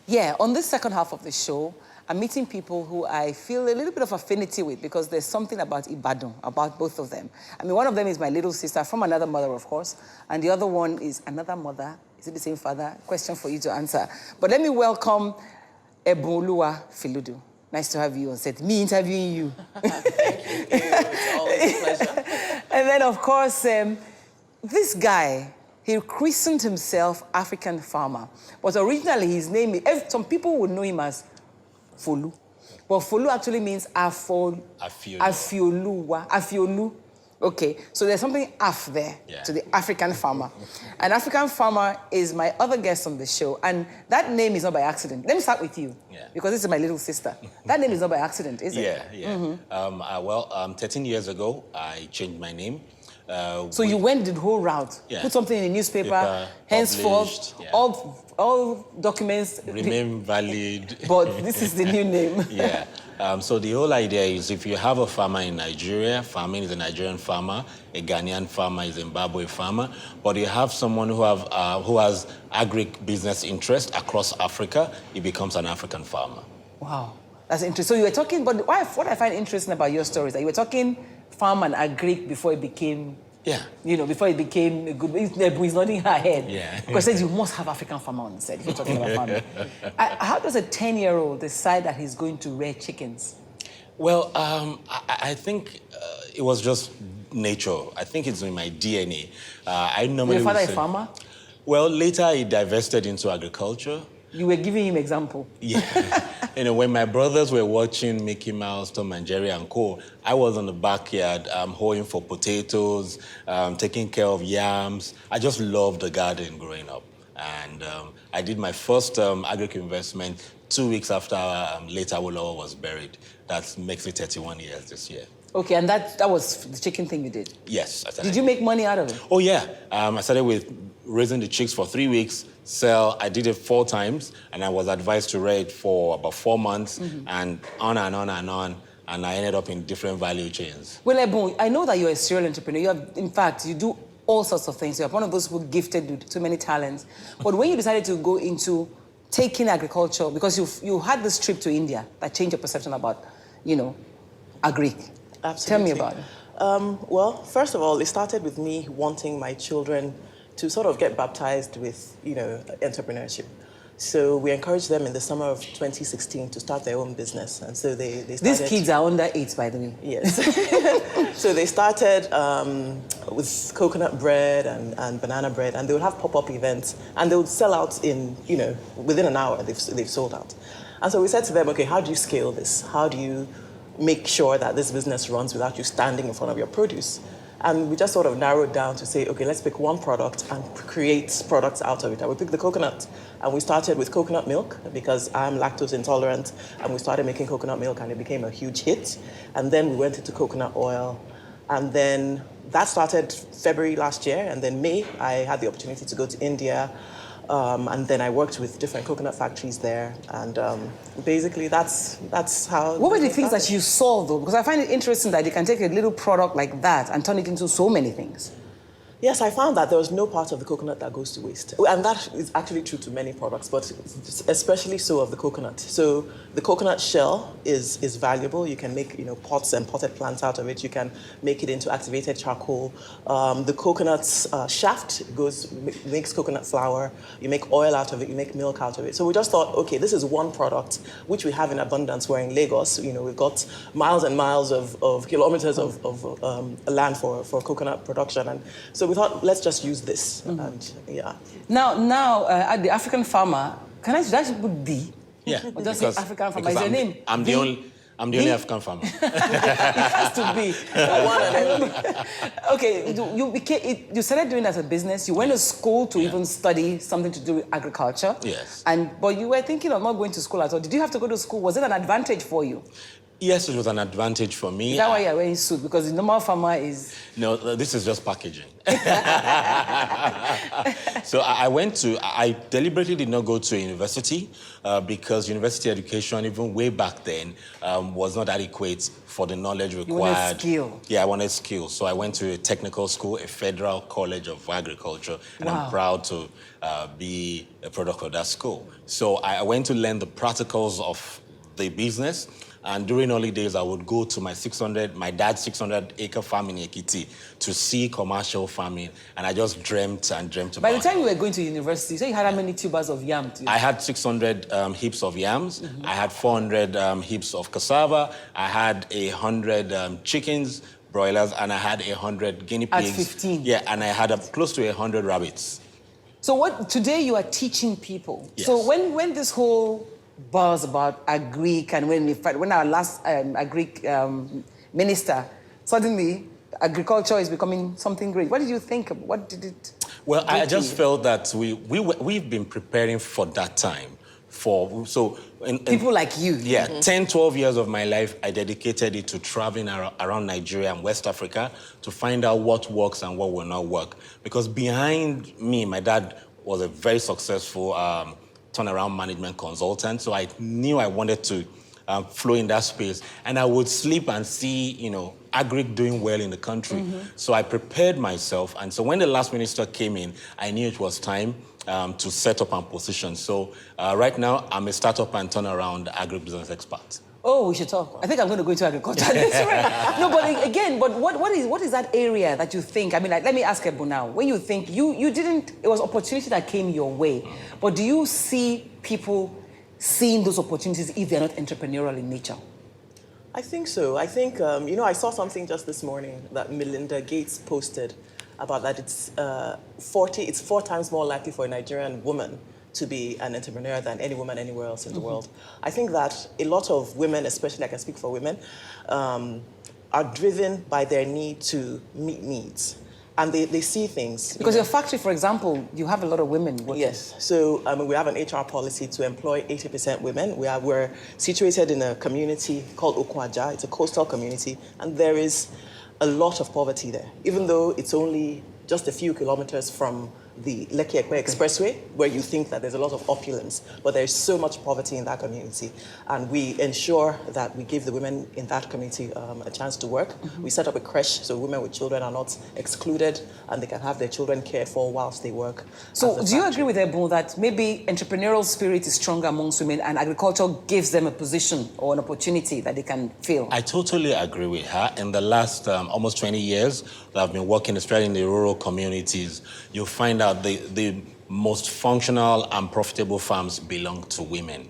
Yeah, on this second half of the show, I'm meeting people who I feel a little bit of affinity with because there's something about Ibadan, about both of them. I mean, one of them is my little sister from another mother, of course, and the other one is another mother. Is it the same father? Question for you to answer. But let me welcome Ebun Feludu. Nice to have you on set. Me interviewing you. Thank you. It's always a pleasure. And then, of course, this guy, he christened himself African Farmer. But originally, his name is... Some people would know him as Folu. But Folu actually means Afiolu. Okay, so there's something Af there to the African Farmer. And African Farmer is my other guest on the show. And that name is not by accident. Let me start with you, because this is my little sister. That name is not by accident, is it? Yeah. 13 years ago, I changed my name. So you went the whole route, put something in a newspaper, henceforth, all documents remain valid. But this is the new name. So the whole idea is if you have a farmer in Nigeria, farming is a Nigerian farmer, a Ghanaian farmer is a Zimbabwe farmer, but you have someone who has agribusiness interest across Africa, he becomes an African farmer. Wow, that's interesting. So you were talking, but what I find interesting about your story is that you were talking farm and agric before it became, before it became a good... It's nodding her head. Because it says you must have African farmer on the set if you're talking about farming. How does a 10-year-old decide that he's going to rear chickens? Well, I think it was just nature. I think it's in my DNA. Your father a farmer? Well, later he divested into agriculture. You were giving him example. When my brothers were watching Mickey Mouse, Tom and Jerry and Co., I was in the backyard hoeing for potatoes, taking care of yams. I just loved the garden growing up. And I did my first agric investment 2 weeks after late Awolowo was buried. That makes it 31 years this year. Okay, and that was the chicken thing you did? Yes. Did you make money out of it? Oh, yeah. I started with raising the chicks for 3 weeks, sell. I did it 4 times, and I was advised to rear it for about 4 months, and on and on and on, and I ended up in different value chains. Well, Ebun, I know that you're a serial entrepreneur. In fact, you do all sorts of things. You're one of those who are gifted with too many talents. But when you decided to go into taking agriculture, because you had this trip to India that changed your perception about, agric. Absolutely. Tell me about it. Well, first of all, it started with me wanting my children to sort of get baptized with, entrepreneurship. So we encouraged them in the summer of 2016 to start their own business. And so they started... These kids are under 8, by the way. Yes. So they started with coconut bread and banana bread, and they would have pop-up events, and they would sell out in, within an hour, they've sold out. And so we said to them, okay, how do you scale this? How do you make sure that this business runs without you standing in front of your produce? And we just sort of narrowed down to say, okay, let's pick one product and create products out of it. And we picked the coconut. And we started with coconut milk because I'm lactose intolerant. And we started making coconut milk and it became a huge hit. And then we went into coconut oil. And then that started February last year. And then May, I had the opportunity to go to India. And then I worked with different coconut factories there. And basically, that's how... What were the things that you saw, though? Because I find it interesting that you can take a little product like that and turn it into so many things. Yes, I found that there was no part of the coconut that goes to waste. And that is actually true to many products, but especially so of the coconut. So the coconut shell is valuable. You can make pots and potted plants out of it. You can make it into activated charcoal. The coconut shaft makes coconut flour. You make oil out of it. You make milk out of it. So we just thought, okay, this is one product which we have in abundance. We're in Lagos. We've got miles and miles of kilometers of land for coconut production. And so we thought, let's just use this. And Now, at the African Farmer, should I put D? Yeah. Or just say African Farmer? Is your name? I'm the only African farmer. It has to be. One and only. Okay, you started doing that as a business. You went to school to even study something to do with agriculture. Yes. But you were thinking of not going to school at all. Did you have to go to school? Was it an advantage for you? Yes, it was an advantage for me. Is that why you're wearing suit? Because the normal farmer is... No, this is just packaging. So I deliberately did not go to university because university education, even way back then, was not adequate for the knowledge required. You wanted skill. Yeah, I wanted skill. So I went to a technical school, a Federal College of Agriculture, and Wow. I'm proud to be a product of that school. So I went to learn the practicals of the business. And during holidays, I would go to my dad's 600-acre farm in Ekiti to see commercial farming. And I just dreamt and dreamt about it. By the time you were going to university, so you had how many tubers of yam? I had 600 heaps of yams. I had 400 heaps of cassava. I had 100 chickens, broilers, and I had 100 guinea pigs. At 15? Yeah, and I had close to 100 rabbits. So today you are teaching people. Yes. So when this whole buzz about agric and when our last agric minister, suddenly agriculture is becoming something great. What did you think? What did it? Well, I just felt that we've been preparing for that time. People like you. Yeah, 10, 12 years of my life, I dedicated it to traveling around Nigeria and West Africa to find out what works and what will not work. Because behind me, my dad was a very successful turnaround management consultant. So I knew I wanted to flow in that space. And I would sleep and see, agric doing well in the country. So I prepared myself. And so when the last minister came in, I knew it was time to set up and position. So right now, I'm a startup and turnaround agribusiness expert. Oh, we should talk. I think I'm going to go into agriculture. No, but again, what is that area that you think? I mean, let me ask Ebun now. When you think it was opportunity that came your way, but do you see people seeing those opportunities if they're not entrepreneurial in nature? I think so. I think, I saw something just this morning that Melinda Gates posted about that it's 4 times more likely for a Nigerian woman to be an entrepreneur than any woman anywhere else in the world. I think that a lot of women, especially I can speak for women, are driven by their need to meet needs. And they see things. Because your factory, for example, you have a lot of women working. Yes. So we have an HR policy to employ 80% women. We're situated in a community called Okwaja. It's a coastal community. And there is a lot of poverty there, even though it's only just a few kilometers from the Lekki-Ekpe Expressway, where you think that there's a lot of opulence, but there's so much poverty in that community. And we ensure that we give the women in that community a chance to work. We set up a creche so women with children are not excluded and they can have their children cared for whilst they work. So do you agree with Ebun that maybe entrepreneurial spirit is stronger amongst women and agriculture gives them a position or an opportunity that they can fill? I totally agree with her. In the last almost 20 years that I've been working, especially in the rural communities, you'll find out the most functional and profitable farms belong to women.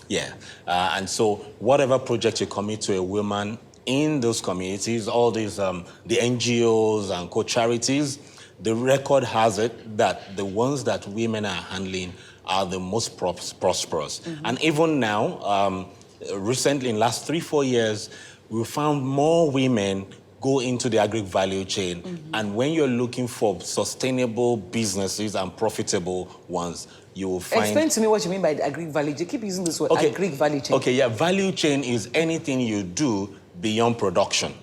Yeah. And so whatever project you commit to a woman in those communities, all these, the NGOs and co-charities, the record has it that the ones that women are handling are the most prosperous. And even now, recently, in the last 3-4 years, we found more women go into the agri value chain. And when you're looking for sustainable businesses and profitable ones, you will find... Explain to me what you mean by the agri value chain. You keep using this word, agri value chain. Okay, yeah, value chain is anything you do beyond production.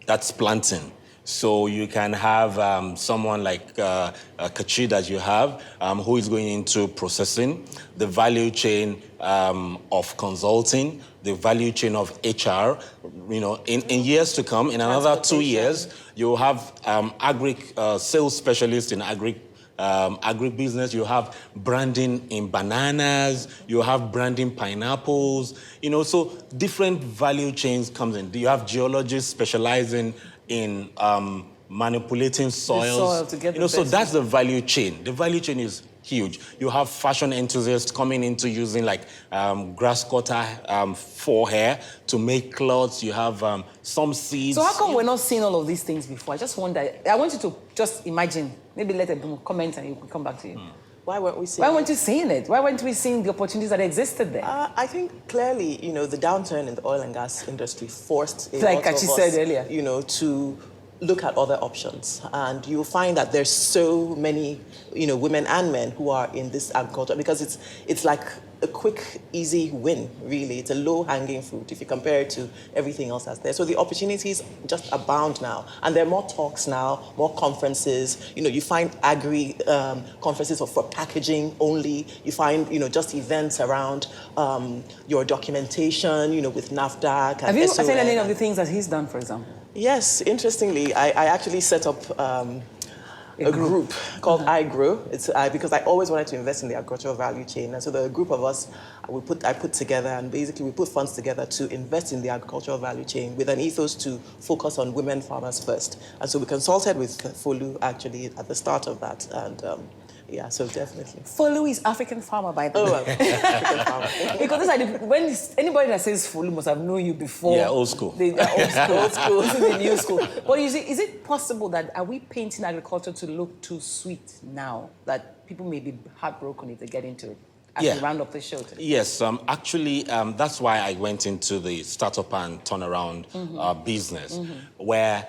That's planting. So you can have someone like Kachi that you have, who is going into processing, the value chain of consulting, the value chain of HR. In years to come, in another 2 years, you'll have sales specialists in agribusiness. You have branding in bananas. You have branding pineapples. So different value chains comes in. You have geologists specializing in manipulating soils. The soil to get the so best. that's the value chain. The value chain is huge. You have fashion enthusiasts coming into using grass cutter for hair to make clothes. You have some seeds. So how come we're not seeing all of these things before? I just wonder. I want you to just imagine. Maybe let a comment and we'll come back to you. Why weren't we seeing Why weren't you seeing it? Why weren't we seeing the opportunities that existed there? I think clearly, the downturn in the oil and gas industry forced a Like lot of Kachi us, said earlier. to look at other options, and you'll find that there's so many, women and men who are in this agriculture, because it's like a quick, easy win, really. It's a low-hanging fruit if you compare it to everything else that's there. So the opportunities just abound now, and there are more talks now, more conferences. You find conferences for packaging only. You find, just events around your documentation, with NAFDAC and Have you SON. attended any of the things that he's done, for example? Yes, interestingly, I actually set up a group called iGrow. It's because I always wanted to invest in the agricultural value chain, and so the group of us I put together, and basically we put funds together to invest in the agricultural value chain with an ethos to focus on women farmers first. And so we consulted with Feludu actually at the start of that, and yeah, so definitely. Folu is African farmer, by the way. African farmer. Because when anybody that says Folu must have known you before. Yeah, old school. They are old school. Old school. This is the new school. But you see, is it possible that are we painting agriculture to look too sweet now that people may be heartbroken if they get into it? As we round up the show today. Yes, actually, that's why I went into the startup and turnaround business, where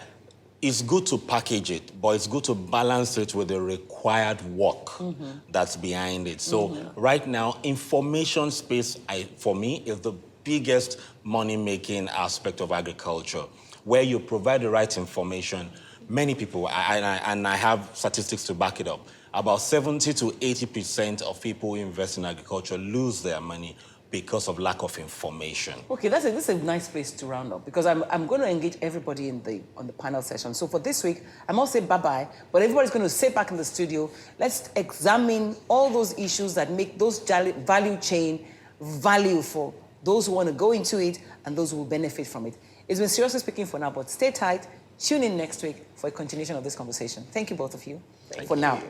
it's good to package it, but it's good to balance it with the required work that's behind it. So right now, information space, for me, is the biggest money-making aspect of agriculture, where you provide the right information. Many people, and I have statistics to back it up, about 70 to 80% of people who invest in agriculture lose their money because of lack of information. Okay, this is a nice place to round up, because I'm going to engage everybody on the panel session. So for this week, I must say bye-bye, but everybody's going to sit back in the studio. Let's examine all those issues that make those value chain value for those who want to go into it and those who will benefit from it. It's been Seriously Speaking for now, but stay tight. Tune in next week for a continuation of this conversation. Thank you, both of you, for now.